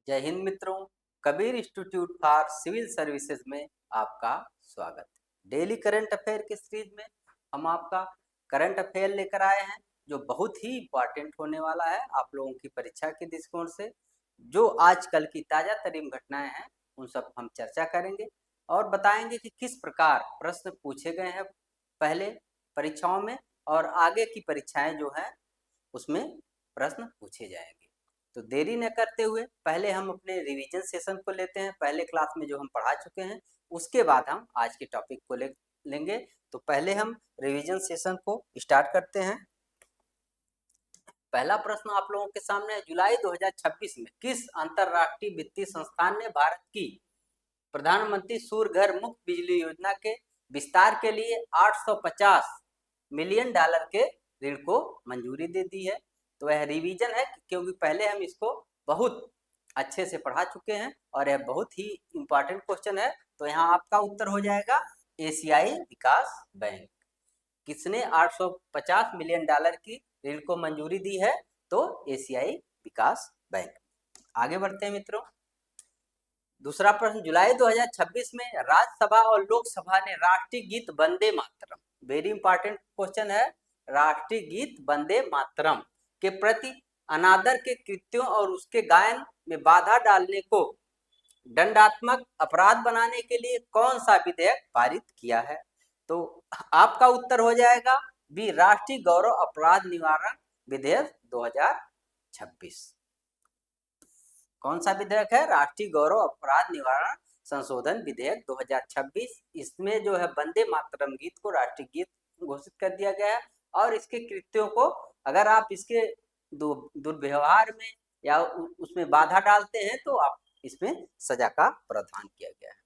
जय हिंद मित्रों, Kabir institute for civil services में आपका स्वागत है। डेली करंट अफेयर की सीरीज में हम आपका करंट अफेयर लेकर आए हैं जो बहुत ही इम्पोर्टेंट होने वाला है आप लोगों की परीक्षा के दृष्टिकोण से। जो आजकल की ताजा तरीन घटनाएं हैं उन सब हम चर्चा करेंगे और बताएंगे कि किस प्रकार प्रश्न पूछे गए हैं पहले परीक्षाओं में और आगे की परीक्षाएं जो है उसमें प्रश्न पूछे जाएंगे। तो देरी न करते हुए पहले हम अपने रिवीजन सेशन को लेते हैं। पहले क्लास में जो हम पढ़ा चुके हैं उसके बाद हम आज के टॉपिक को लेंगे। तो पहले हम रिवीजन सेशन को स्टार्ट करते हैं। पहला प्रश्न आप लोगों के सामने है, जुलाई 2026 में किस अंतरराष्ट्रीय वित्तीय संस्थान ने भारत की प्रधानमंत्री सूर्य घर मुफ्त बिजली योजना के विस्तार के लिए $850 मिलियन के ऋण को मंजूरी दे दी है। तो यह रिवीजन है क्योंकि पहले हम इसको बहुत अच्छे से पढ़ा चुके हैं और यह बहुत ही इम्पोर्टेंट क्वेश्चन है। तो यहाँ आपका उत्तर हो जाएगा एशियाई विकास बैंक। किसने $850 मिलियन की ऋण को मंजूरी दी है? तो एशियाई विकास बैंक। आगे बढ़ते हैं मित्रों। दूसरा प्रश्न, जुलाई 2026 में राज्यसभा और लोकसभा ने राष्ट्रीय गीत Vande Mataram, very important question है, राष्ट्रीय गीत वंदे मातरम के प्रति अनादर के कृत्यों और उसके गायन में बाधा डालने को दंडात्मक अपराध बनाने के लिए कौन सा विधेयक पारित किया है? तो आपका उत्तर हो जाएगा बी, राष्ट्रीय गौरव अपराध निवारण विधेयक 2026। कौन सा विधेयक है? राष्ट्रीय गौरव अपराध निवारण संशोधन विधेयक 2026। इसमें जो है वंदे मातरम गीत को राष्ट्रीय गीत घोषित कर दिया गया है और इसके कृत्यों को अगर आप इसके दुर्व्यवहार में या उसमें बाधा डालते हैं तो आप इसमें सजा का प्रावधान किया गया है।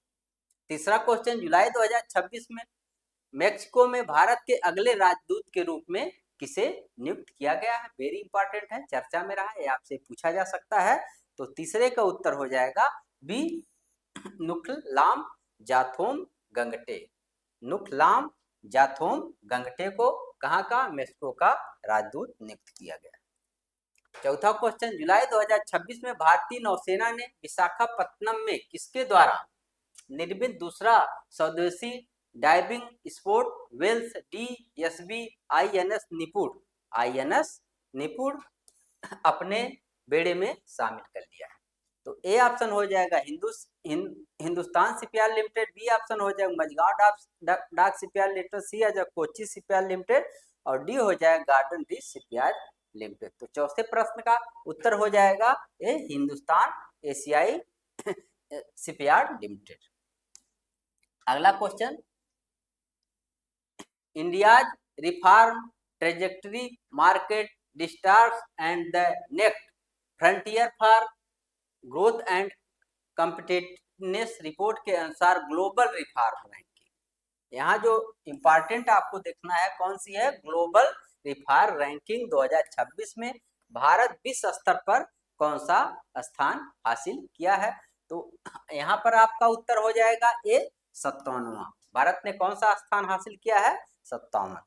तीसरा क्वेश्चन, जुलाई 2026 में मेक्सिको में भारत के अगले राजदूत के रूप में किसे नियुक्त किया गया है? वेरी इंपॉर्टेंट है, चर्चा में रहा है, आपसे पूछा जा सकता है। तो तीसरे का उत्तर हो जाएगा बी, नुखलाम जाथोम गंगटे। नुखलाम जाथोम गंगटे को कहाँ का? मेक्सिको का राजदूत नियुक्त किया गया। चौथा क्वेश्चन, जुलाई 2026 में भारतीय नौसेना ने विशाखापत्तनम में किसके द्वारा निर्मित दूसरा स्वदेशी diving support vessels DSB INS निपुण अपने बेड़े में शामिल कर लिया है? तो ए ऑप्शन हो जाएगा Hindustan shipyard limited, B option हो जाएगा Mazagon dock shipyard limited, C आ जाएगा कोची शिपयार्ड लिमिटेड और डी हो जाएगा गार्डन रीच शिपयार्ड लिमिटेड। तो चौथे प्रश्न का उत्तर हो जाएगा ए, हिंदुस्तान एशियाई शिपयार्ड लिमिटेड। अगला question, India's reform trajectory market distortions and the next frontier for growth and competitiveness report के अनुसार ग्लोबल रिफॉर्म रैंकिंग, यहाँ जो इंपॉर्टेंट आपको देखना है कौन सी है? ग्लोबल रिफॉर्म रैंकिंग 2026 में भारत विश्व स्तर पर कौन सा स्थान हासिल किया है? तो यहाँ पर आपका उत्तर हो जाएगा ए, 57वां। भारत ने कौन सा स्थान हासिल किया है? 57।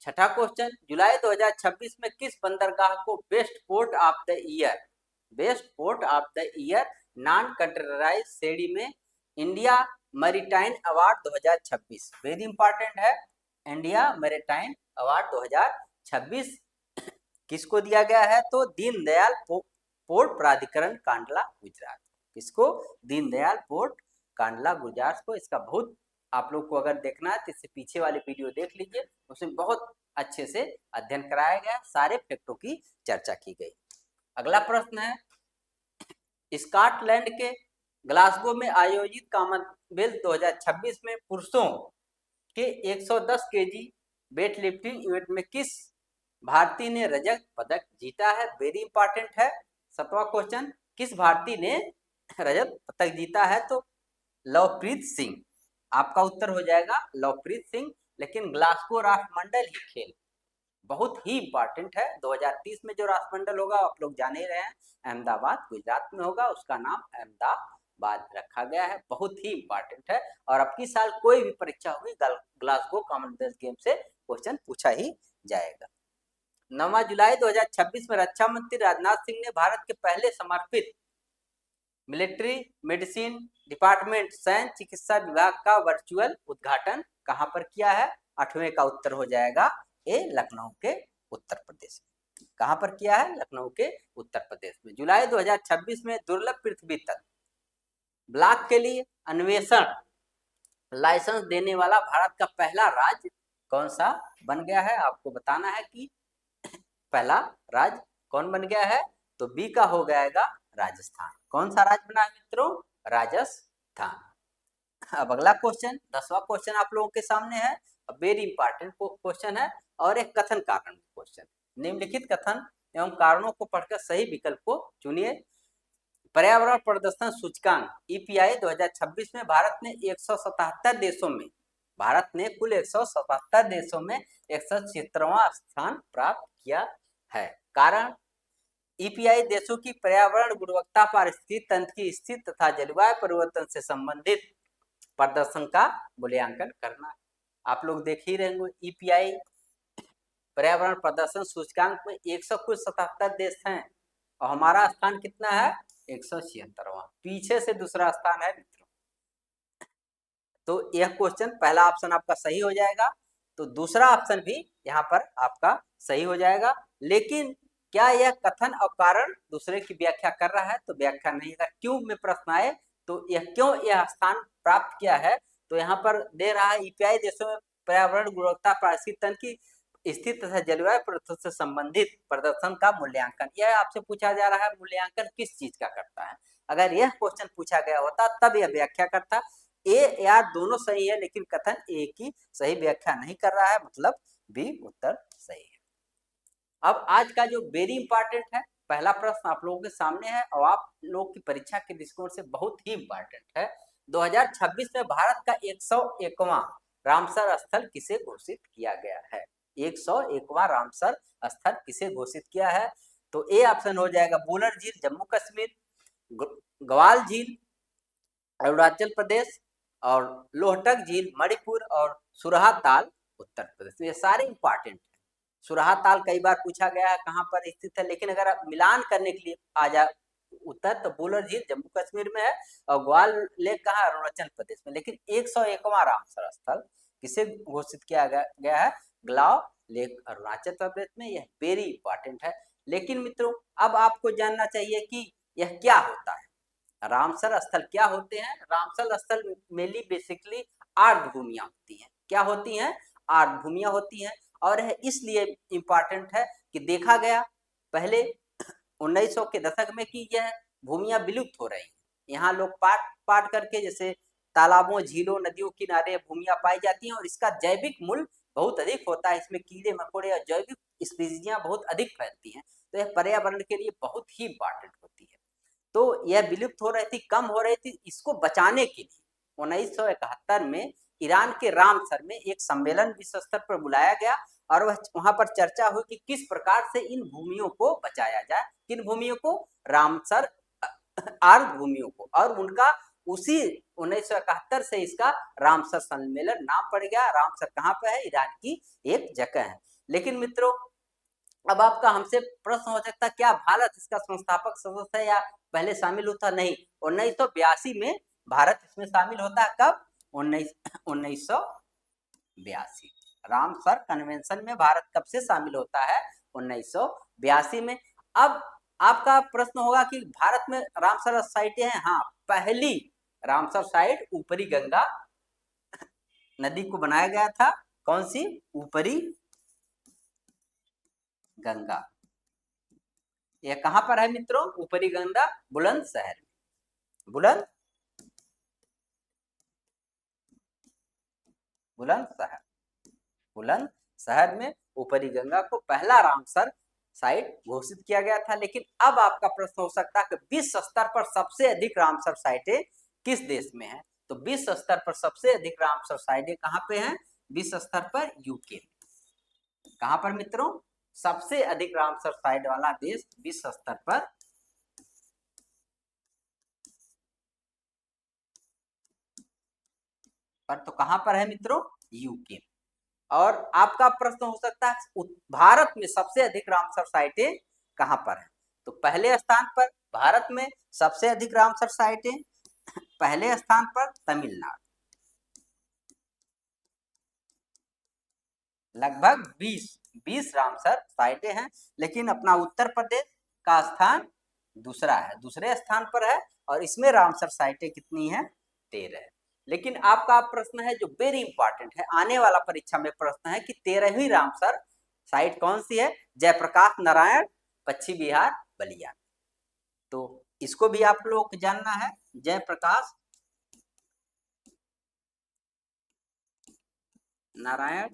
छठा क्वेश्चन, जुलाई 2026 में किस बंदरगाह को best port of the year non containerised श्रेणी में India maritime award 2026, very important है, इंडिया मैरीटाइम अवार्ड 2026 किसको दिया गया है? तो दीनदयाल पोर्ट प्राधिकरण कांडला गुजरात। किसको? दीनदयाल पोर्ट कांडला गुजरात को। इसका बहुत आप लोग को अगर देखना है तो इससे पीछे वाले वीडियो देख लीजिए, उसमें बहुत अच्छे से अध्ययन कराया गया, सारे फैक्टों की चर्चा की गई। अगला प्रश्न है, स्कॉटलैंड के ग्लासगो में आयोजित कॉमनवेल्थ 2026 में पुरुषों के 110 kg वेट लिफ्टिंग इवेंट में किस भारतीय ने रजत पदक जीता है? वेरी इंपॉर्टेंट है। सातवां क्वेश्चन, किस भारतीय ने रजत पदक जीता है? तो लवप्रीत सिंह। आपका उत्तर हो जाएगा लवप्रीत सिंह। लेकिन ग्लासगो राष्ट्रमंडल ही खेल बहुत ही इंपॉर्टेंट है। 2030 में जो राष्ट्रमंडल होगा आप लोग जान ही रहे हैं, अहमदाबाद गुजरात में होगा, उसका नाम अहमदाबाद रखा गया है, बहुत ही इंपॉर्टेंट है। और अब की साल कोई भी परीक्षा होगी ग्लासगो कॉमनवेल्थ गेम से क्वेश्चन पूछा ही जाएगा। 9 जुलाई 2026 में रक्षा मंत्री राजनाथ सिंह ने भारत के पहले समर्पित मिलिट्री मेडिसिन डिपार्टमेंट सैन्य चिकित्सा विभाग का वर्चुअल उद्घाटन कहां पर किया है? 8वें का उत्तर हो जाएगा ए, लखनऊ के उत्तर प्रदेश में। कहां पर किया है? लखनऊ के उत्तर प्रदेश में। जुलाई 2026 में दुर्लभ पृथ्वी तक ब्लॉक के लिए अन्वेषण लाइसेंस देने वाला भारत का पहला राज्य कौन सा बन गया है? आपको बताना है कि पहला राज्य कौन बन गया है? तो बी का हो जाएगा राजस्थान। कौन सा राज्य बना है मित्रों? राजस्थान। अब अगला क्वेश्चन 10वां क्वेश्चन आप लोगों के सामने है, वेरी इंपॉर्टेंट क्वेश्चन है और एक कथन कारण क्वेश्चन। निम्नलिखित कथन एवं कारणों को पढ़कर सही विकल्प को चुनिए। पर्यावरण प्रदर्शन सूचकांक ईपीआई 2026 में भारत ने 177 देशों में कुल 177 देशों में 176वां स्थान प्राप्त किया है। कारण ईपीआई देशों की पर्यावरण गुणवत्ता, पारिस्थितिकी तंत्र की स्थिति तथा जलवायु परिवर्तन से संबंधित प्रदर्शन का मूल्यांकन करना। आप लोग देख ही रहे होंगे ईपीआई पर्यावरण प्रदर्शन सूचकांक में 177 देश हैं और हमारा स्थान कितना है? 176वां। पीछे से दूसरा स्थान है मित्रों। तो यह क्वेश्चन पहला ऑप्शन आपका सही हो जाएगा, तो दूसरा ऑप्शन भी यहाँ पर आपका सही हो जाएगा। लेकिन क्या यह कथन और कारण दूसरे की व्याख्या कर रहा है? तो व्याख्या नहीं है। क्यों में प्रश्न आए तो यह क्यों यह स्थान प्राप्त किया है, तो यहाँ पर दे रहा है ईपीआई देशों में पर्यावरण गुणवत्ता, पारिस्थितिकी तंत्र की स्थिति तथा जलवायु परिवर्तन से संबंधित प्रदर्शन का मूल्यांकन। यह आपसे पूछा जा रहा है मूल्यांकन किस चीज का करता है। अगर यह क्वेश्चन पूछा गया होता तब यह व्याख्या करता। ए या दोनों सही है, लेकिन कथन ए की सही व्याख्या नहीं कर रहा है, मतलब बी उत्तर सही है। अब आज का जो वेरी इंपॉर्टेंट है पहला प्रश्न आप लोगों के सामने है और आप लोग की परीक्षा के दृष्टिकोण से बहुत ही इंपॉर्टेंट है। 2026 में भारत का 101वां रामसर स्थल किसे घोषित किया गया है? 101वां रामसर स्थल किसे घोषित किया है? तो ए ऑप्शन हो जाएगा बुलर झील जम्मू कश्मीर, ग्वाल झील अरुणाचल प्रदेश और लोहटक झील मणिपुर और सुरहा ताल उत्तर प्रदेश। ये सारे इंपॉर्टेंट है। सुरहा ताल कई बार पूछा गया है कहाँ पर स्थित है, लेकिन अगर आप मिलान करने के लिए आ जाए उत्तर तो बुलर झील जम्मू कश्मीर में है और ग्वाल लेक कहाँ? अरुणाचल प्रदेश में। लेकिन 101वां रामसर स्थल किसे घोषित किया गया है? ग्लाव लेक अरुणाचल प्रदेश में। यह वेरी इंपॉर्टेंट है। लेकिन मित्रों अब आपको जानना चाहिए कि यह क्या होता है, रामसर स्थल क्या होते हैं? रामसर स्थल मेनली बेसिकली आर्द्र भूमियां होती हैं। क्या होती हैं? आर्द्र भूमियां होती हैं। और यह इसलिए इंपॉर्टेंट है कि देखा गया पहले 1900 के दशक में कि यह भूमियां विलुप्त हो रही हैं। यहाँ लोग पाट करके जैसे तालाबों, झीलों, नदियों किनारे भूमियां पाई जाती हैं और इसका जैविक मूल्य बहुत अधिक होता है। इसमें कीड़े मकोड़े और जैविक स्पीशियां बहुत अधिक फैलती हैं, तो यह पर्यावरण के लिए बहुत ही इंपॉर्टेंट होती है। तो यह विलुप्त हो रही थी, कम हो रही थी। इसको बचाने के लिए 1971 में ईरान के रामसर में एक सम्मेलन विश्व स्तर पर बुलाया गया और वहां पर चर्चा हुई कि किस प्रकार से इन भूमियों को बचाया जाए। किन भूमियों को? रामसर आर्द्र भूमियों को। और उनका उसी 1971 से इसका रामसर सम्मेलन नाम पड़ गया। रामसर कहाँ पे है? ईरान की एक जगह है। लेकिन मित्रों अब आपका हमसे प्रश्न हो सकता है क्या भारत इसका संस्थापक सदस्य है या पहले शामिल होता? नहीं, 1982 में भारत इसमें शामिल होता है। कब? 1982 रामसर कन्वेंशन में भारत कब से शामिल होता है? 1982 में। अब आपका प्रश्न होगा कि भारत में रामसर साइटें हैं। हाँ, पहली रामसर साइट ऊपरी गंगा नदी को बनाया गया था। कौन सी? ऊपरी गंगा। यह कहां पर है मित्रों? ऊपरी गंगा बुलंदशहर में। बुलंदशहर में ऊपरी गंगा को पहला रामसर साइट घोषित किया गया था। लेकिन अब आपका प्रश्न हो सकता है कि विश्व स्तर पर सबसे अधिक रामसर साइटें किस देश में है? तो विश्व स्तर पर सबसे अधिक रामसर साइटें कहां पे हैं? विश्व स्तर पर यूके। कहां पर मित्रों? सबसे अधिक रामसर साइट वाला देश विश्व स्तर पर तो कहां पर है मित्रों? यूके। और आपका प्रश्न हो सकता है भारत में सबसे अधिक रामसर साइटें कहां पर है? तो पहले स्थान पर भारत में सबसे अधिक रामसर साइटें, पहले स्थान पर तमिलनाडु, लगभग 20 रामसर साइटें हैं। लेकिन अपना उत्तर प्रदेश का स्थान दूसरा है, दूसरे स्थान पर है, और इसमें रामसर साइटें कितनी हैं? 13 है। लेकिन आपका प्रश्न है जो वेरी इंपॉर्टेंट है, आने वाला परीक्षा में प्रश्न है कि 13वीं रामसर साइट कौन सी है? जयप्रकाश नारायण, पश्चिम बिहार, बलिया। तो इसको भी आप लोग को जानना है। जयप्रकाश नारायण,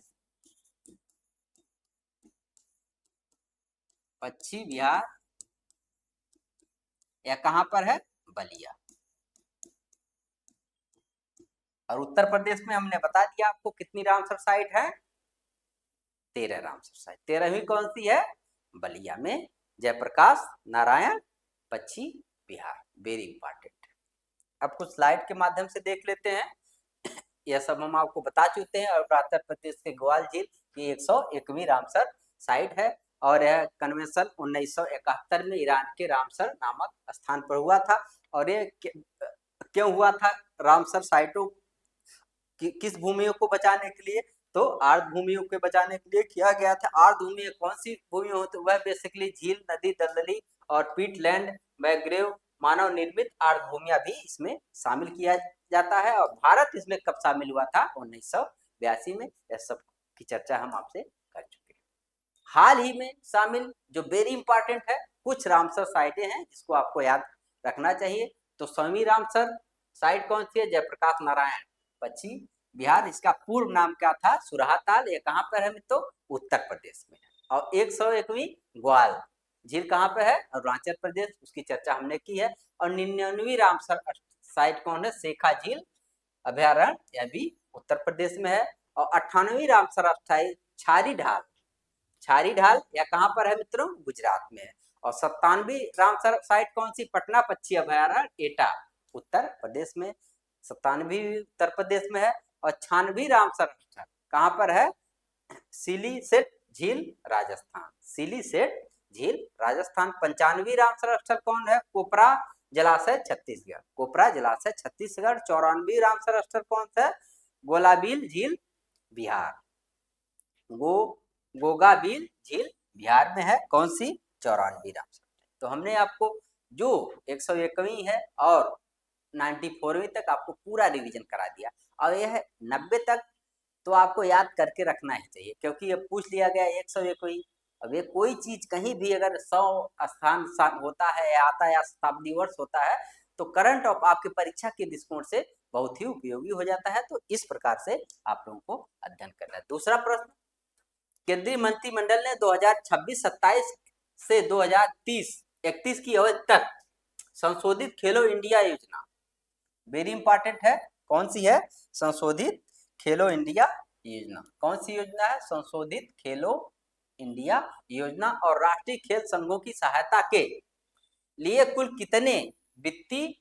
पश्चिम बिहार, या कहां पर है? बलिया। और उत्तर प्रदेश में हमने बता दिया आपको कितनी रामसर साइट है? 13 रामसर साइट। 13वीं कौन सी है? बलिया में जयप्रकाश नारायण, पश्चिम बिहार। Very important. अब कुछ स्लाइड के माध्यम से देख लेते हैं। यह सब हम आपको बता चुके हैं। और उत्तर प्रदेश के ग्वाल झील की 101वीं रामसर साइट है, और यह कन्वेंशन 1971 में ईरान के रामसर नामक स्थान पर हुआ था। और ये क्यों हुआ था? रामसर साइटों किस भूमियों को बचाने के लिए? तो आर्द्र भूमियों को बचाने के लिए किया गया था। आर्द्र भूमि कौन सी भूमि होती? वह बेसिकली झील, नदी, दलदली और पीटलैंड, मैंग्रोव, मानव निर्मित आर्द्र भूमियां भी इसमें शामिल किया जाता है। और भारत इसमें कब शामिल हुआ था? 1982 में। यह सब की चर्चा हम आपसे कर चुके हैं। हाल ही में शामिल जो वेरी इंपॉर्टेंट है, कुछ रामसर साइटें हैं जिसको आपको याद रखना चाहिए। तो 100वीं रामसर साइट कौन सी है? जयप्रकाश नारायण, पश्चिम बिहार। इसका पूर्व नाम क्या था? सुराहताल। ये कहाँ पर है मित्रों? उत्तर प्रदेश में है। और 101वीं ग्वाल झील कहाँ पे है? अरुणाचल प्रदेश। उसकी चर्चा हमने की है। और 99वीं रामसर साइट कौन है? शेखा झील अभयारण्य, यह भी उत्तर प्रदेश में है। और 98वीं रामसर साइट छारी ढाल, छारी ढाल या कहाँ पर है मित्रों? गुजरात में है। और 97वीं रामसर साइट कौन सी? पटना पक्षी अभयारण्य, एटा, उत्तर प्रदेश में। 97वीं उत्तर प्रदेश में है। और 96वीं रामसर कहाँ पर है? सिलीसेट झील, राजस्थान, सिलीसेट झील, राजस्थान। 95वीं रामसर स्थल कौन है? कोपरा जलाशय, छत्तीसगढ़, कोपरा जलाशय, छत्तीसगढ़। 94वीं रामसर स्थल कौन सा है? गोलाबील झील, बिहार, गोगाबील झील बिहार में है। कौन सी? 94वीं रामसर। तो हमने आपको जो 101वीं है और 94वीं तक आपको पूरा रिवीजन करा दिया। और यह 90 तक तो आपको याद करके रखना ही चाहिए, क्योंकि ये पूछ लिया गया 101वीं। अब ये कोई चीज कहीं भी अगर 100 स्थान होता है या आता है या शताब्दी वर्ष होता है, तो करंट ऑफ आपकी परीक्षा के दृष्टिकोण से बहुत ही उपयोगी हो जाता है। तो इस प्रकार से आप लोगों को अध्ययन करना है। दूसरा प्रश्न, केंद्रीय मंत्रिमंडल ने 2026-27 से 2030-31 की अवधि तक संशोधित खेलो इंडिया योजना, वेरी इंपॉर्टेंट है, कौन सी है? संशोधित खेलो इंडिया योजना। कौन सी योजना है? संशोधित खेलो इंडिया योजना। और राष्ट्रीय खेल संघों की सहायता के लिए कुल कितने वित्तीय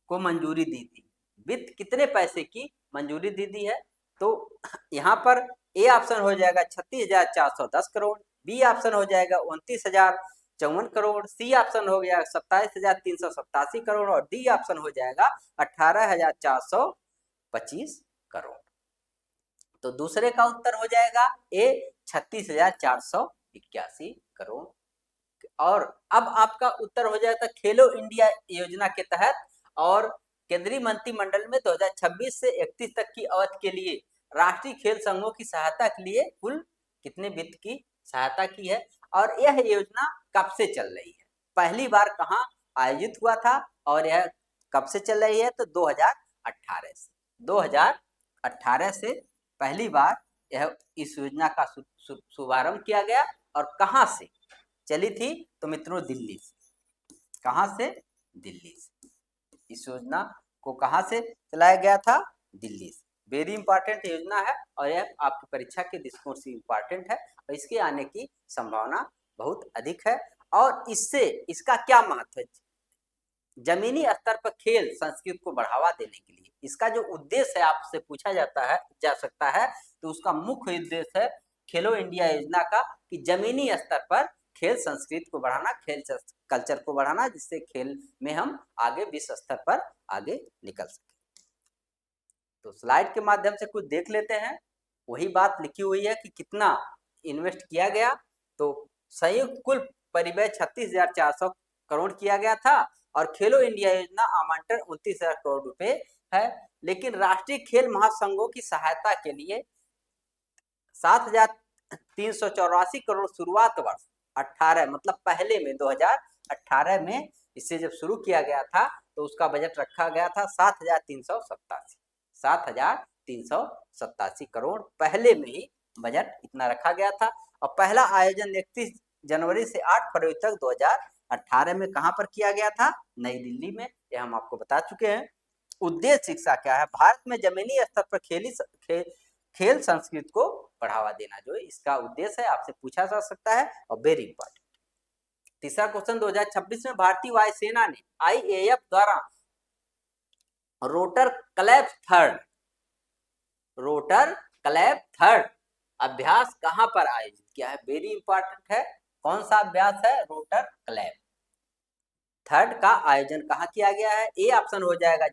को मंजूरी दी थी? वित्त कितने पैसे की मंजूरी दी दी है? तो यहाँ पर ए ऑप्शन हो जाएगा 36,410 करोड़, बी ऑप्शन हो जाएगा 29,054 करोड़, सी ऑप्शन हो गया 27,387 करोड़, और डी ऑप्शन हो जाएगा 18,425 करोड़। तो दूसरे का उत्तर हो जाएगा ए 36,481 करोड़। और अब आपका उत्तर हो जाएगा खेलो इंडिया योजना के तहत और केंद्रीय मंत्रिमंडल में 2026 से 31 तक की अवधि के लिए राष्ट्रीय खेल संघों की सहायता के लिए कुल कितने वित्त की सहायता की है? और यह योजना कब से चल रही है? पहली बार कहाँ आयोजित हुआ था और यह कब से चल रही है? तो 2018 से। 2018 से पहली बार यह इस योजना का शुभारंभ किया गया। और कहाँ से चली थी? तो मित्रों दिल्ली से। कहाँ से? दिल्ली से। इस योजना को कहाँ से चलाया गया था? दिल्ली से। वेरी इंपॉर्टेंट योजना है और यह आपकी परीक्षा के दृष्टिकोण से इंपॉर्टेंट है और इसके आने की संभावना बहुत अधिक है। और इससे इसका क्या महत्व है? जमीनी स्तर पर खेल संस्कृति को बढ़ावा देने के लिए इसका जो उद्देश्य है आपसे पूछा जा सकता है तो उसका मुख्य उद्देश्य है खेलो इंडिया योजना का कि जमीनी स्तर पर खेल संस्कृति को बढ़ाना, खेल कल्चर को बढ़ाना, जिससे खेल में हम आगे विश्व स्तर पर आगे निकल सके। तो स्लाइड के माध्यम से कुछ देख लेते हैं। वही बात लिखी हुई है कि कितना इन्वेस्ट किया गया। तो संयुक्त कुल परिव्यय 36,400 करोड़ किया गया था और खेलो इंडिया योजना आवंटन 29,000 करोड़ रुपए है। लेकिन राष्ट्रीय खेल महासंघों की सहायता के लिए 7,384 करोड़ शुरुआत वर्ष 18 मतलब पहले में 2018 में इसे जब शुरू किया गया था तो उसका बजट रखा गया था 7,387 करोड़। पहले में ही बजट इतना रखा गया था और पहला आयोजन 31 जनवरी से 8 फरवरी तक 2018 में कहां पर किया गया था? नई दिल्ली में। यह हम आपको बता चुके हैं। उद्देश्य शिक्षा क्या है? भारत में जमीनी स्तर पर खेल संस्कृति को बढ़ावा देना जो इसका उद्देश्य है, आपसे पूछा जा सकता है और वेरी इंपॉर्टेंट। तीसरा क्वेश्चन, 2026 में भारतीय वायुसेना ने IAF द्वारा रोटर क्लैप थर्ड अभ्यास कहां पर आयोजित किया है? वेरी इंपॉर्टेंट है। कौन सा अभ्यास है? रोटर क्लैप थर्ड का आयोजन कहां किया गया है? ए ऑप्शन हो जाएगा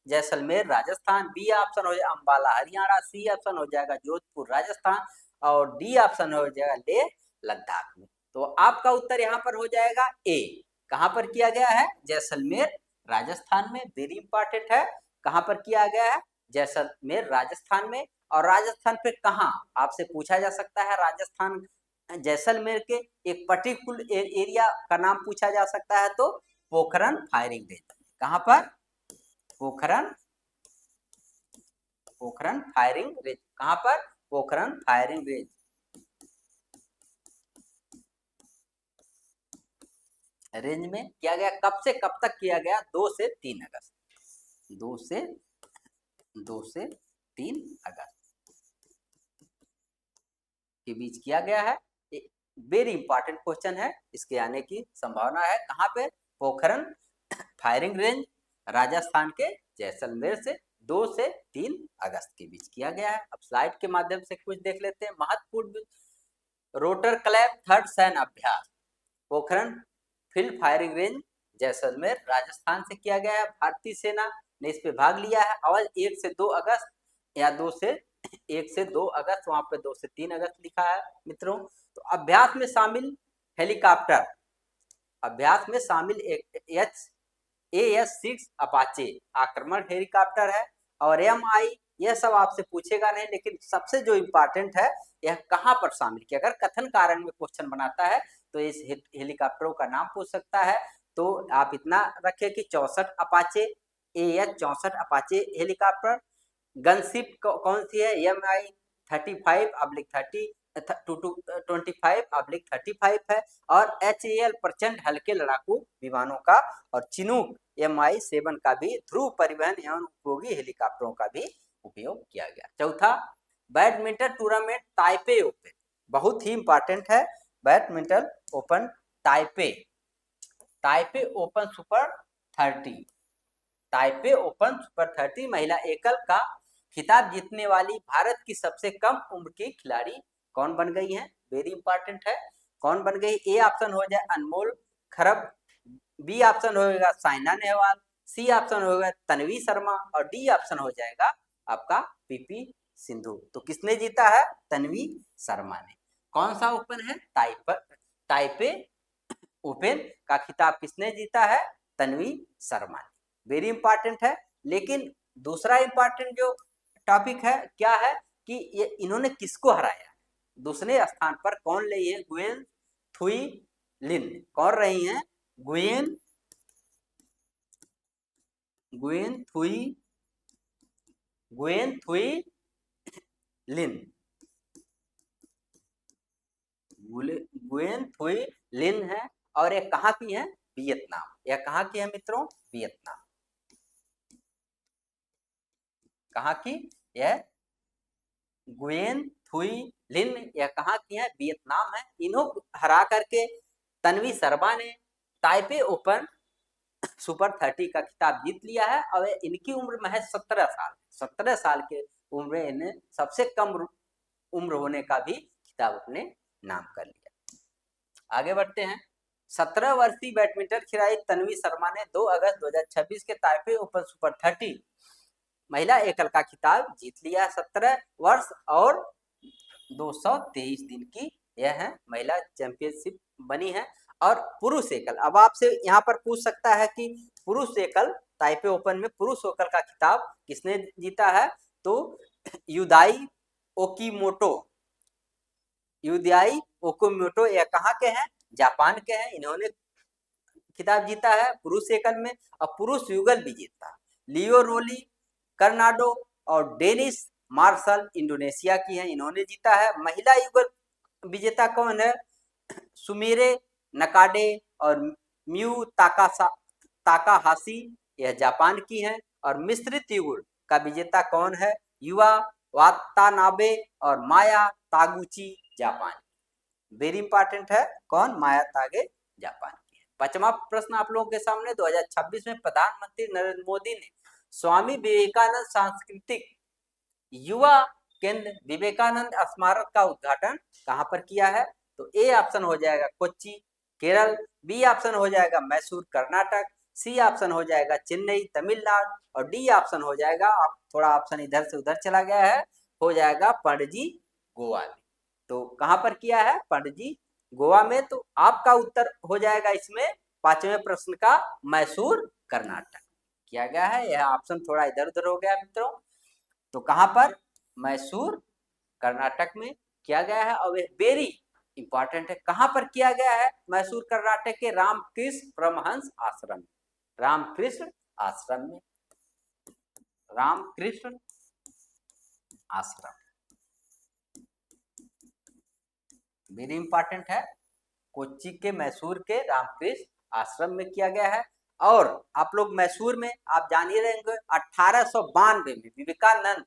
जैसलमेर राजस्थान, बी ऑप्शन हो जाएगा अंबाला हरियाणा, सी ऑप्शन हो जाएगा जोधपुर राजस्थान और डी ऑप्शन हो जाएगा लेह लद्दाख में। तो आपका उत्तर यहाँ पर हो जाएगा ए। कहां पर किया गया है? जैसलमेर राजस्थान में। वेरी इंपॉर्टेंट है। कहां पर किया गया है? जैसलमेर राजस्थान में। और राजस्थान पे कहां आपसे पूछा जा सकता है? राजस्थान जैसलमेर के एक पर्टिकुलर एरिया का नाम पूछा जा सकता है तो पोखरण फायरिंग रेंज। कहां पर? Pokhran firing range. कहां पर? पोखरण फायरिंग रेंज में किया गया। कब से कब तक किया गया? 2 से 3 अगस्त। 2 से 3 अगस्त के बीच किया गया है। वेरी इंपॉर्टेंट क्वेश्चन है, इसके आने की संभावना है। कहां पे? पोखरण फायरिंग रेंज राजस्थान के जैसलमेर से 2 से 3 अगस्त के बीच किया गया है। अब स्लाइड के माध्यम से कुछ देख लेते हैं। महत्वपूर्ण रोटर क्लैप थर्ड सैन्य अभ्यास Pokhran field firing range Jaisalmer Rajasthan से किया गया है। भारतीय सेना ने इस पे भाग लिया है और 1 से 2 अगस्त या 1 से 2 अगस्त, वहां पे 2 से 3 अगस्त लिखा है मित्रों। तो अभ्यास में शामिल हेलीकॉप्टर, अभ्यास में शामिल AS-6 अपाचे आक्रमण हेलीकॉप्टर है और MI, यह सब आपसे पूछेगा नहीं, लेकिन सबसे जो इम्पोर्टेंट है यह कहां पर शामिल किया। अगर कथन कारण में क्वेश्चन बनाता है तो इस हेलीकॉप्टरों का नाम पूछ सकता है। तो आप इतना रखें कि 64 Apache AS-64 Apache helicopter. Gunship कौन सी है? MI 35/25 है और HAL प्रचंड हल्के लड़ाकू विमानों का और चिनूक MI-7 का भी ध्रुव परिवहन एवं उपयोगी हेलीकॉप्टरों का भी उपयोग किया गया। चौथा, बैडमिंटन टूर्नामेंट ताइपे ओपन, बहुत ही इंपॉर्टेंट है। Badminton open Taipei open super 30, Taipei open super 30 महिला एकल का खिताब जीतने वाली भारत की सबसे कम उम्र की खिलाड़ी कौन बन गई है? वेरी इंपॉर्टेंट है। कौन बन गई? ए ऑप्शन हो जाए अनमोल खरब, बी ऑप्शन होगा साइना नेहवाल, सी ऑप्शन होगा तन्वी शर्मा और डी ऑप्शन हो जाएगा आपका PP सिंधु। तो किसने जीता है? तन्वी शर्मा ने। कौन सा ओपन है? ताइपे ओपन का खिताब किसने जीता है? तन्वी शर्मा ने। वेरी इंपॉर्टेंट है। लेकिन दूसरा इंपॉर्टेंट जो टॉपिक है क्या है कि ये इन्होंने किसको हराया? दूसरे स्थान पर कौन रही है? गुयेन थुई लिन। कौन रही है? गुयेन थुई लिन। गुयेन थुई लिन है और ये कहाँ की है? वियतनाम। यह कहाँ की है मित्रों? वियतनाम। कहाँ की? यह गुयेन थुई लिन, यह कहाँ की है? वियतनाम है। इन्हों हरा करके तन्वी शर्मा ने ताइपे ओपन सुपर 30 का खिताब जीत लिया है और इनकी उम्र महज 17 साल। 17 साल के उम्र में इन्हें सबसे कम उम्र होने का भी खिताब अपने नाम कर लिया। आगे बढ़ते हैं। 17 वर्षीय बैडमिंटन खिलाड़ी तन्वी शर्मा ने 2 अगस्त 2026 के ताइपे ओपन सुपर 30 महिला एकल का खिताब जीत लिया। 17 वर्ष और 223 दिन की यह है महिला चैंपियनशिप बनी है। और पुरुष एकल, अब आपसे यहाँ पर पूछ सकता है कि पुरुष एकल ताइपे ओपन में पुरुष एकल का खिताब किसने जीता है, तो युदाई ओकुमोटो यह कहाँ के हैं, जापान के हैं। इन्होंने खिताब जीता है पुरुष एकल में। और पुरुष युगल विजेता लियो रोली कर्नाडो और डेनिस मार्शल इंडोनेशिया की हैं, इन्होंने जीता है। महिला युगल विजेता कौन है, सुमिरे नकाडे और म्यू ताकाहाशी यह जापान की हैं। और मिश्रित युगल का विजेता कौन है, युवा वातानाबे और माया तागुची जापान। वेरी इंपॉर्टेंट है, कौन, माया तागे जापान की है। 5वां प्रश्न आप लोगों के सामने, 2026 में प्रधानमंत्री नरेंद्र मोदी ने स्वामी विवेकानंद सांस्कृतिक युवा केंद्र विवेकानंद स्मारक का उद्घाटन कहां पर किया है, तो ए ऑप्शन हो जाएगा कोच्चि केरल, बी ऑप्शन हो जाएगा मैसूर कर्नाटक, सी ऑप्शन हो जाएगा चेन्नई तमिलनाडु और डी ऑप्शन हो जाएगा, आप थोड़ा ऑप्शन इधर से उधर चला गया है, हो जाएगा पणजी गोवा में। तो कहां पर किया है, पणजी गोवा में। तो आपका उत्तर हो जाएगा इसमें 5वें प्रश्न का मैसूर कर्नाटक किया गया है। यह ऑप्शन थोड़ा इधर उधर हो गया मित्रों। तो कहां पर, मैसूर कर्नाटक में किया गया है। और वेरी इंपॉर्टेंट है, कहां पर किया गया है, मैसूर कर्नाटक के रामकृष्ण परमहंस आश्रम, रामकृष्ण आश्रम में, रामकृष्ण आश्रम वेरी इंपॉर्टेंट है, कोच्चि के मैसूर के रामकृष्ण आश्रम में किया गया है। और आप लोग मैसूर में आप जान ही रहेंगे 1892 में विवेकानंद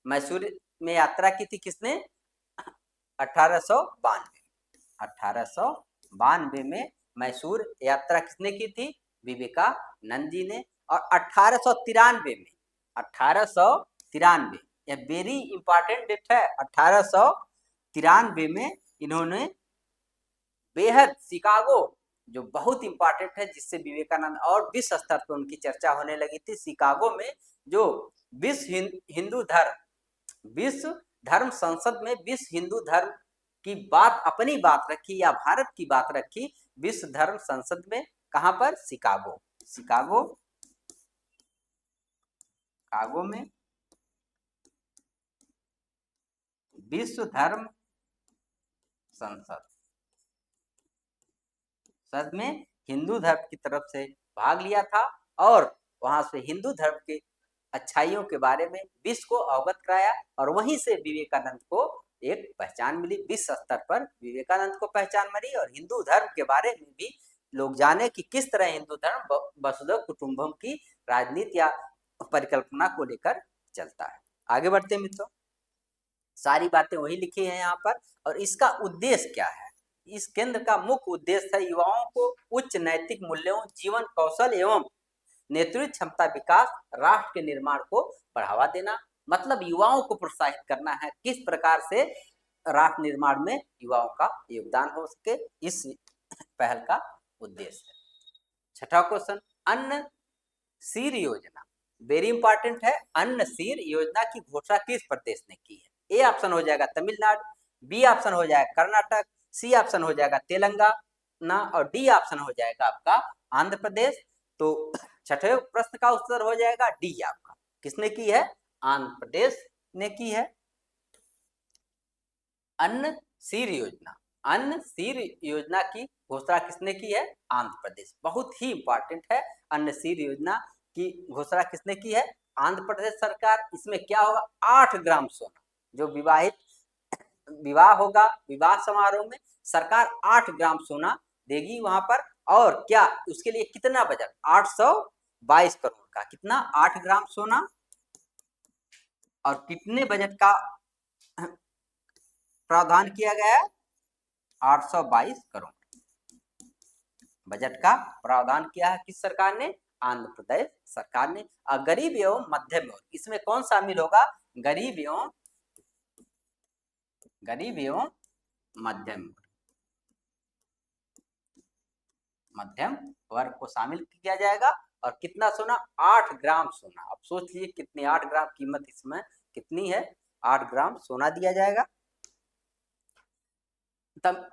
मैसूर में यात्रा की थी, किसने, 1892 में मैसूर यात्रा किसने की थी, विवेकानंद जी ने। और 1893 यह वेरी इंपॉर्टेंट डेट है, 1893 में इन्होंने बेहद शिकागो जो बहुत इंपॉर्टेंट है, जिससे विवेकानंद और विश्व स्तर पर उनकी चर्चा होने लगी थी, शिकागो में जो विश्व धर्म संसद में विश्व हिंदू धर्म की बात, अपनी बात रखी या भारत की बात रखी विश्व धर्म संसद में, कहां पर, शिकागो में विश्व धर्म संसद में हिंदू धर्म की तरफ से भाग लिया था और वहां से हिंदू धर्म के अच्छाइयों के बारे में विश्व को अवगत कराया। और वहीं से विवेकानंद को एक पहचान मिली, विश्व स्तर पर विवेकानंद को पहचान मिली और हिंदू धर्म के बारे में भी लोग जाने कि किस तरह हिंदू धर्म वसुधैव कुटुंबकम की राजनीति या परिकल्पना को लेकर चलता है। आगे बढ़ते मित्रों, सारी बातें वही लिखी हैं यहाँ पर। और इसका उद्देश्य क्या है, इस केंद्र का मुख्य उद्देश्य है युवाओं को उच्च नैतिक मूल्यों, जीवन कौशल एवं नेतृत्व क्षमता विकास, राष्ट्र के निर्माण को बढ़ावा देना। मतलब युवाओं को प्रोत्साहित करना है, किस प्रकार से राष्ट्र निर्माण में युवाओं का योगदान हो सके, इस पहल का उद्देश्य है। 6वां क्वेश्चन, अन्न सीर योजना वेरी इंपॉर्टेंट है, अन्न सीर योजना की घोषणा किस प्रदेश ने की है, ए ऑप्शन हो जाएगा तमिलनाडु, बी ऑप्शन हो जाएगा कर्नाटक, सी ऑप्शन हो जाएगा तेलंगाना और डी ऑप्शन हो जाएगा आपका आंध्र प्रदेश। तो 6वें प्रश्न का उत्तर हो जाएगा डी आपका, किसने की है, आंध्र प्रदेश ने की है। अन्न सीर योजना की घोषणा किसने की है, आंध्र प्रदेश। बहुत ही इंपॉर्टेंट है, अन्न सीर योजना की घोषणा किसने की है, आंध्र प्रदेश सरकार। इसमें क्या होगा, 8 ग्राम सोना, जो विवाह होगा, विवाह समारोह में सरकार 8 ग्राम सोना देगी वहां पर। और क्या उसके लिए कितना बजट, 822 करोड़ का, कितना, 8 ग्राम सोना और कितने बजट का प्रावधान किया गया है, 822 करोड़ बजट का प्रावधान किया है किस सरकार ने, आंध्र प्रदेश सरकार ने। गरीब एवं मध्यम वर्ग, इसमें कौन शामिल होगा, गरीब एवं मध्यम वर्ग को शामिल किया जाएगा। और कितना सोना? 8 ग्राम सोना। अब सोच लीजिए कितनी, 8 ग्राम कीमत इसमें कितनी है? 8 ग्राम सोना दिया जाएगा। तब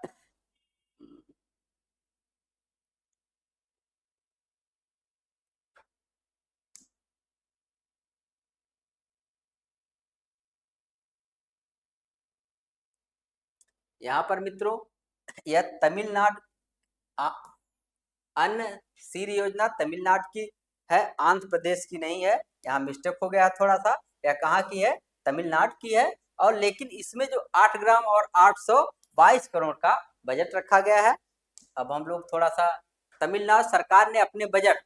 यहाँ पर मित्रों यह तमिलनाडु अन्न सीरी योजना तमिलनाडु की है, आंध्र प्रदेश की नहीं है। यहाँ मिस्टेक हो गया थोड़ा सा। यह कहाँ की है? तमिलनाडु की है। और लेकिन इसमें जो 8 ग्राम और 822 करोड़ का बजट रखा गया है। अब हम लोग थोड़ा सा, तमिलनाडु सरकार ने अपने बजट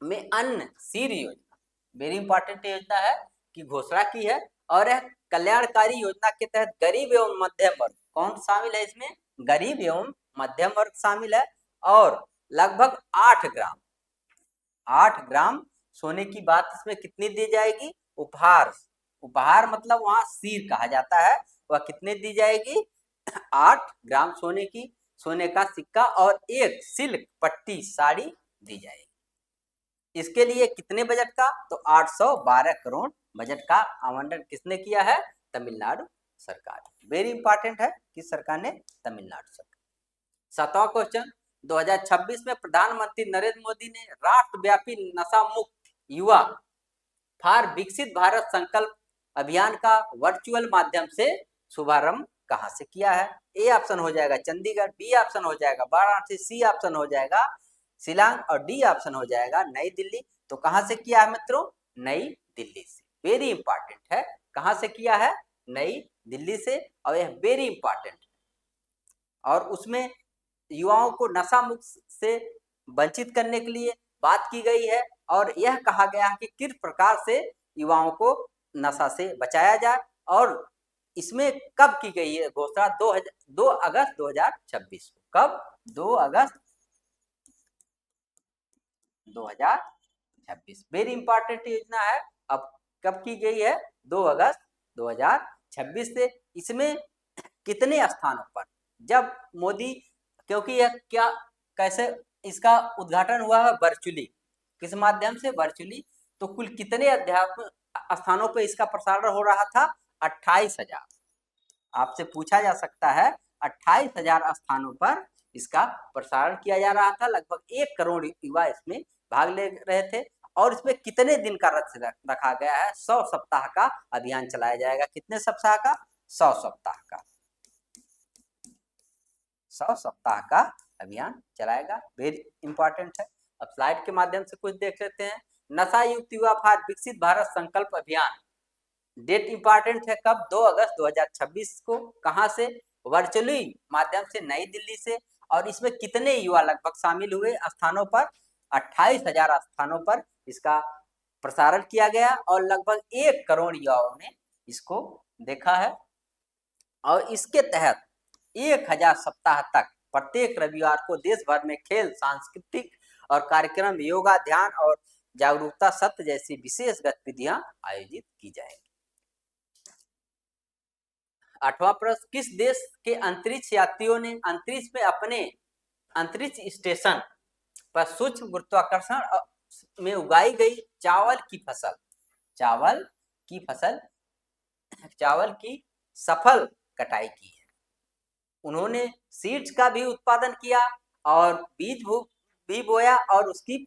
में अन्न सीरी योजना, वेरी इंपॉर्टेंट योजना है, की घोषणा की है। और यह कल्याणकारी योजना के तहत गरीब एवं मध्यम वर्ग, कौन शामिल है इसमें? गरीब एवं मध्यम वर्ग शामिल है। और लगभग 8 ग्राम सोने की बात इसमें कितनी दी जाएगी? उपहार। उपहार मतलब वहां सीर कहा जाता है। वह कितने दी जाएगी? 8 ग्राम सोने का सिक्का और एक सिल्क पट्टी साड़ी दी जाएगी। इसके लिए कितने बजट का? तो 812 करोड़ बजट का आवंटन किसने किया है? तमिलनाडु सरकार। वेरी इंपॉर्टेंट है, किस सरकार ने? तमिलनाडु सरकार। 7वां क्वेश्चन, 2026 में प्रधानमंत्री नरेंद्र मोदी ने राष्ट्रव्यापी नशा मुक्त युवा फॉर विकसित भारत संकल्प अभियान का वर्चुअल माध्यम से शुभारंभ कहां से किया है? ए ऑप्शन हो जाएगा चंडीगढ़, बी ऑप्शन हो जाएगा वाराणसी, सी ऑप्शन हो जाएगा शिलांग और डी ऑप्शन हो जाएगा नई दिल्ली। तो कहां से किया है मित्रों? नई दिल्ली से। वेरी इंपॉर्टेंट है, कहां से किया है? नई दिल्ली से। और यह वेरी इंपॉर्टेंट है। और उसमें युवाओं को नशा मुक्त से वंचित करने के लिए बात की गई है। और यह कहा गया है कि किस प्रकार से युवाओं को नशा से बचाया जाए। और इसमें कब की गई है घोषणा? 2 अगस्त 2026 को। कब? 2 अगस्त 2026। वेरी इंपॉर्टेंट योजना है। अब कब की गई है? 2 अगस्त 2026 से। इसमें कितने स्थानों पर, जब मोदी, क्योंकि यह क्या, कैसे इसका उद्घाटन हुआ है? वर्चुअली। किस माध्यम से? वर्चुअली। तो कुल कितने अध्यात्म स्थानों पर इसका प्रसारण हो रहा था? 28,000। आपसे पूछा जा सकता है, 28,000 स्थानों पर इसका प्रसारण किया जा रहा था। लगभग 1 करोड़ युवा इसमें भाग ले रहे थे। और इसमें कितने दिन का रखा गया है? 100 सप्ताह का अभियान चलाया जाएगा। कितने सप्ताह का? 100 सप्ताह का। 100 सप्ताह का अभियान चलाएगा। वेरी इंपॉर्टेंट है। अब स्लाइड के माध्यम से कुछ देख लेते हैं। नशा युक्त युवा फॉर विकसित भारत संकल्प अभियान, डेट इंपॉर्टेंट है, कब? 2 अगस्त 2026 को। कहां से? वर्चुअली माध्यम से, नई दिल्ली से। और इसमें कितने युवा लगभग शामिल हुए स्थानों पर? 28,000 स्थानों पर इसका प्रसारण किया गया। और लगभग 1 करोड़ युवाओं ने इसको देखा है। और इसके तहत 1000 सप्ताह तक प्रत्येक रविवार को देश भर में खेल, सांस्कृतिक और कार्यक्रम, योगा, ध्यान और जागरूकता सत्र जैसी विशेष गतिविधियां आयोजित की जाएंगी। 8वां प्रश्न, किस देश के अंतरिक्ष यात्रियों ने अंतरिक्ष में अपने अंतरिक्ष स्टेशन पर सूक्ष्म गुरुत्वाकर्षण में उगाई गई चावल की सफल कटाई की है? उन्होंने सीड्स का भी उत्पादन किया और बीज भी बोया और उसकी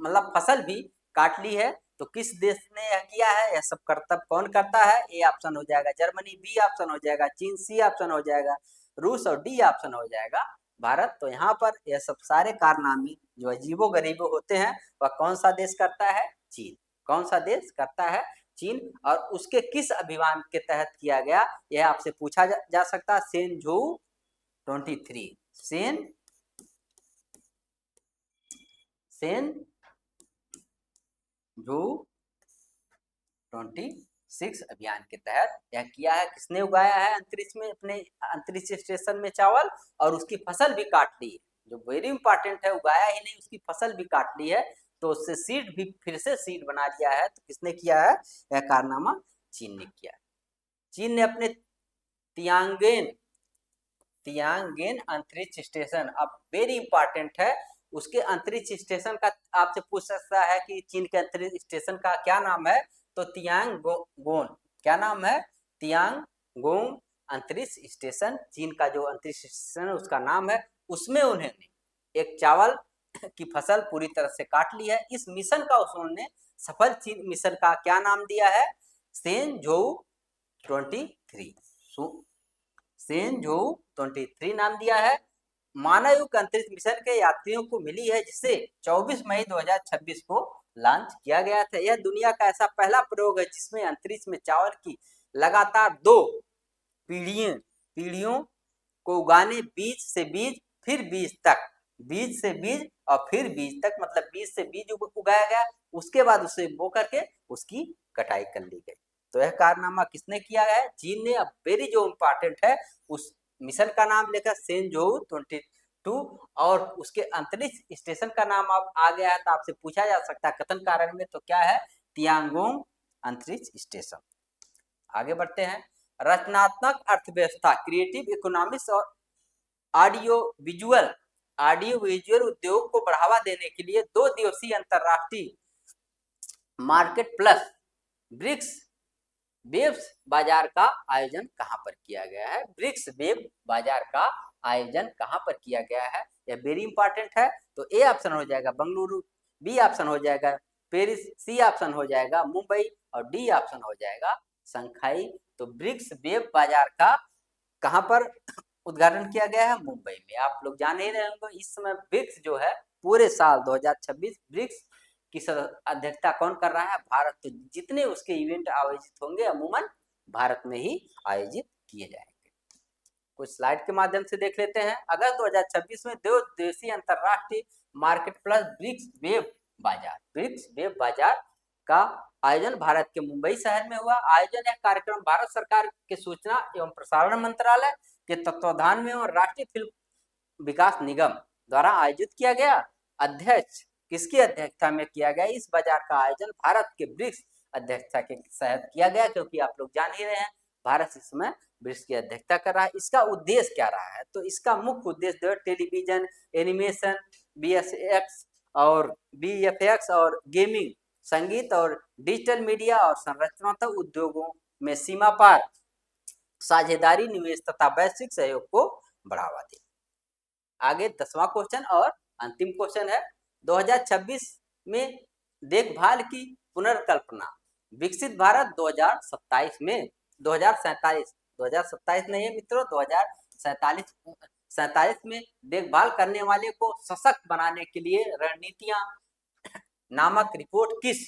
मतलब फसल भी काट ली है। तो किस देश ने यह किया है? यह सब कर्तव्य कौन करता है? ए ऑप्शन हो जाएगा जर्मनी, बी ऑप्शन हो जाएगा चीन, सी ऑप्शन हो जाएगा रूस और डी ऑप्शन हो जाएगा भारत। तो यहाँ पर यह सब सारे कारनामे जो अजीबो गरीबो होते हैं वह कौन सा देश करता है? चीन। कौन सा देश करता है? चीन। और उसके किस अभियान के तहत किया गया? यह आपसे पूछा जा सकता है। सेनझोउ 23, सेनझोउ 26 अभियान के तहत यह किया है। किसने उगाया है अंतरिक्ष में, अपने अंतरिक्ष स्टेशन में चावल, और उसकी फसल भी काट ली है। जो वेरी इंपॉर्टेंट है, उगाया ही नहीं, उसकी फसल भी काट ली है। तो उससे सीट भी फिर से सीट बना लिया है। तो किसने किया है? यह कारनामा चीन ने किया है। चीन ने अपने तियांगेन अंतरिक्ष स्टेशन, अब वेरी इंपॉर्टेंट है, उसके अंतरिक्ष स्टेशन का आपसे पूछ सकता है कि चीन के अंतरिक्ष स्टेशन का क्या नाम है? तो तियांगोन, क्या नाम है? तियांगोंग अंतरिक्ष स्टेशन, चीन का जो अंतरिक्ष स्टेशन है उसका नाम है। उसमें उन्होंने एक चावल की फसल पूरी तरह से काट ली है। इस मिशन का उन्होंने सफल चीन मिशन का क्या नाम दिया है? सेंझोउ 23, सेंझोउ 23 नाम दिया है। मानवयुक्त अंतरिक्ष मिशन के यात्रियों को मिली है, जिसे 24 मई 2026 को लॉन्च किया गया था। यह दुनिया का ऐसा पहला प्रयोग है जिसमें अंतरिक्ष में चावल की लगातार 2 पीढ़ियों को उगाने, बीज से बीज फिर बीज तक, बीज से बीज और फिर बीज तक, मतलब बीज से बीज उगाया गया, उसके बाद उसे बो करके उसकी कटाई कर ली गई। तो यह कारनामा किसने किया है? चीन ने। अब वेरी जो इम्पोर्टेंट है, उस मिशन का नाम लेकर सेंझोउ 22 और उसके अंतरिक्ष स्टेशन का नाम अब आ गया है। तो आपसे पूछा जा सकता है कथन कारण में, तो क्या है? तियांगोंग अंतरिक्ष स्टेशन। आगे बढ़ते हैं। रचनात्मक अर्थव्यवस्था, क्रिएटिव इकोनॉमिक्स और ऑडियो विजुअल उद्योग को बढ़ावा देने के लिए 2 दिवसीय अंतरराष्ट्रीय मार्केट प्लस ब्रिक्स वेब्स बाजार का आयोजन कहां पर किया गया है? ब्रिक्स वेब बाजार का आयोजन कहां पर किया गया है? यह वेरी इंपॉर्टेंट है। तो ए ऑप्शन हो जाएगा बेंगलुरु, बी ऑप्शन हो जाएगा पेरिस, सी ऑप्शन हो जाएगा मुंबई और डी ऑप्शन हो जाएगा शंघाई। तो ब्रिक्स वेब बाजार का कहां पर उद्घाटन किया गया है? मुंबई में। आप लोग जान ही रहे होंगे, इस समय ब्रिक्स जो है पूरे साल 2026 ब्रिक्स की अध्यक्षता कौन कर रहा है? भारत। तो जितने उसके इवेंट आयोजित होंगे अमूमन भारत में ही आयोजित किए जाएंगे। कुछ स्लाइड के माध्यम से देख लेते हैं। अगस्त 2026 में 2 दिवसीय अंतरराष्ट्रीय मार्केट प्लस ब्रिक्स वेब बाजार का आयोजन भारत के मुंबई शहर में हुआ। आयोजन यह कार्यक्रम भारत सरकार के सूचना एवं प्रसारण मंत्रालय के तत्वाधान में और राष्ट्रीय फिल्म विकास निगम द्वारा आयोजित किया गया। अध्यक्ष किसकी अध्यक्षता में किया गया? इस बाजार का आयोजन भारत के ब्रिक्स अध्यक्षता के तहत किया गया, क्योंकि आप लोग जान ही रहे हैं भारत इस समय ब्रिक्स की अध्यक्षता कर रहा है। इसका उद्देश्य क्या रहा है? तो इसका मुख्य उद्देश्य जो टेलीविजन, एनिमेशन, बीएफएक्स और गेमिंग, संगीत और डिजिटल मीडिया और संरचनात्मक उद्योगों में सीमा पार साझेदारी, निवेश तथा वैश्विक सहयोग को बढ़ावा दे। आगे 10वां क्वेश्चन और अंतिम क्वेश्चन है। 2026 में देखभाल की पुनर्कल्पना, विकसित भारत 2027 में 2027 नहीं है मित्रों, 2047 में देखभाल करने वाले को सशक्त बनाने के लिए रणनीतियां नामक रिपोर्ट किस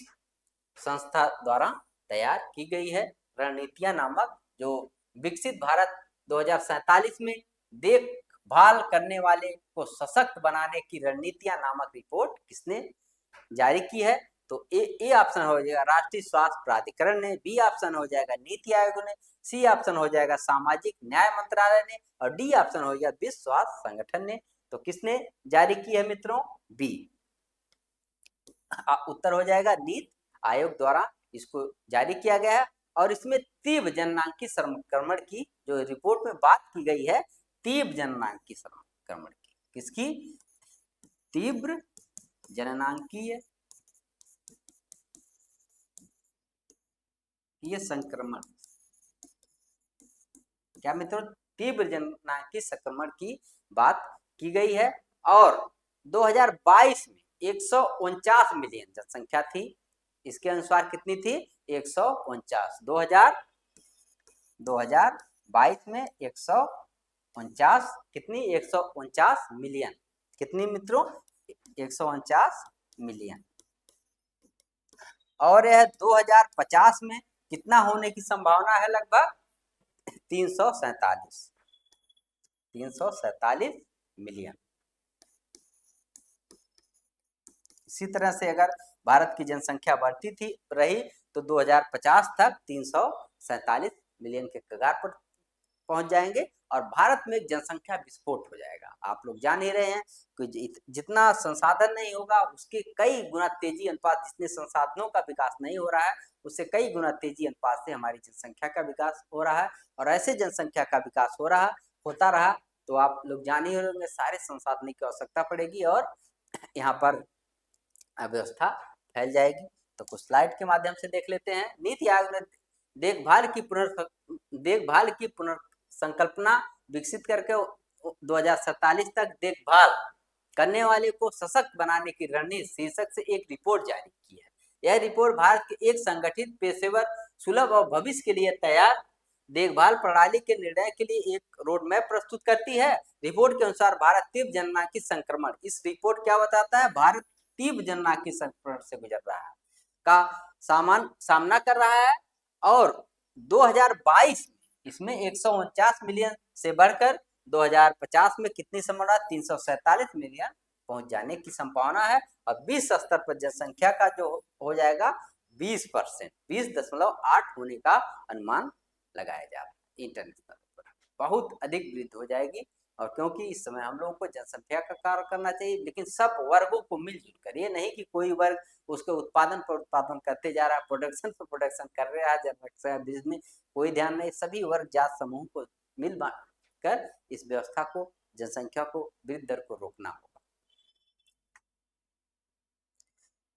संस्था द्वारा तैयार की गई है? रणनीतियां नामक जो विकसित भारत 2047 में देखभाल करने वाले को सशक्त बनाने की रणनीतियां नामक रिपोर्ट किसने जारी की है? तो ए ऑप्शन हो जाएगा राष्ट्रीय स्वास्थ्य प्राधिकरण ने, बी ऑप्शन हो जाएगा नीति आयोग ने, सी ऑप्शन हो जाएगा सामाजिक न्याय मंत्रालय ने और डी ऑप्शन हो जाएगा विश्व स्वास्थ्य संगठन ने। तो किसने जारी की है मित्रों? बी। उत्तर हो जाएगा नीति आयोग द्वारा इसको जारी किया गया है। और इसमें तीव्र जननांगी संक्रमण की जो रिपोर्ट में बात की गई है, तीव्र जननांगी संक्रमण की, किसकी? तीव्र जननांगीय संक्रमण, क्या मित्रों? तीव्र जननांगी संक्रमण की बात की गई है। और 2022 में 149 मिलियन जनसंख्या थी। इसके अनुसार कितनी थी? 149। 2022 में 149 कितनी? 149 मिलियन। कितनी मित्रों? 149 मिलियन। और यह 2050 में कितना होने की संभावना है? लगभग 347 मिलियन। इसी तरह से अगर भारत की जनसंख्या बढ़ती रही तो 2050 तक 347 मिलियन के कगार पर पहुंच जाएंगे और भारत में जनसंख्या विस्फोट हो जाएगा। आप लोग जान ही रहे हैं कि जितना संसाधन नहीं होगा उसके कई गुना तेजी अनुपात, जितने संसाधनों का विकास नहीं हो रहा है उससे कई गुना तेजी अनुपात से हमारी जनसंख्या का विकास हो रहा है। और ऐसे जनसंख्या का विकास होता रहा तो आप लोग जान ही होंगे सारे संसाधनों की आवश्यकता पड़ेगी और यहाँ पर अव्यवस्था फैल जाएगी। तो कुछ स्लाइड के माध्यम से देख लेते हैं। नीति आयोग ने देखभाल की पुनर्संकल्पना विकसित करके 2047 तक देखभाल करने वाले को सशक्त बनाने की रणनीति शीर्षक से एक रिपोर्ट जारी की है। यह रिपोर्ट भारत के एक संगठित, पेशेवर, सुलभ और भविष्य के लिए तैयार देखभाल प्रणाली के निर्णय के लिए एक रोड मैप प्रस्तुत करती है। रिपोर्ट के अनुसार भारत तीव्र जननांगी संक्रमण, इस रिपोर्ट क्या बताता है, भारत तीव्र जननांगी संक्रमण से गुजर रहा है का सामना कर रहा है और 2022 इसमें 149 मिलियन से बढ़कर 2050 में कितनी संभावना, 347 मिलियन पहुंच जाने की संभावना है। और विश्व स्तर पर जनसंख्या का जो हो जाएगा 20%, 20.8 होने का अनुमान लगाया जा रहा है। इंटरनेशनल बहुत अधिक वृद्धि हो जाएगी। और क्योंकि इस समय हम लोगों को जनसंख्या का कार्य करना चाहिए, लेकिन सब वर्गों को मिलजुल कर, ये नहीं कि कोई वर्ग उसके उत्पादन पर उत्पादन करते जा रहा है, प्रोडक्शन पर प्रोडक्शन कर रहा है, जनसंख्या में कोई ध्यान नहीं। सभी वर्ग जात समूह को मिल बांट कर इस व्यवस्था को, जनसंख्या को, वृद्धि दर को रोकना होगा।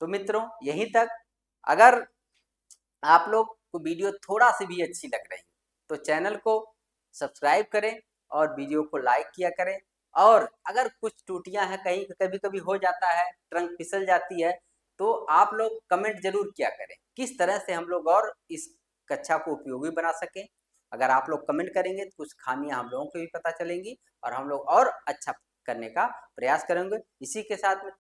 तो मित्रों यहीं तक। अगर आप लोग को वीडियो थोड़ा सी भी अच्छी लग रही है तो चैनल को सब्सक्राइब करें और वीडियो को लाइक किया करें। और अगर कुछ त्रुटियां हैं, कहीं कभी कभी हो जाता है, ट्रंक फिसल जाती है, तो आप लोग कमेंट जरूर किया करें किस तरह से हम लोग और इस कक्षा को उपयोगी बना सकें। अगर आप लोग कमेंट करेंगे तो कुछ खामियां हम लोगों को भी पता चलेंगी और हम लोग और अच्छा करने का प्रयास करेंगे। इसी के साथ में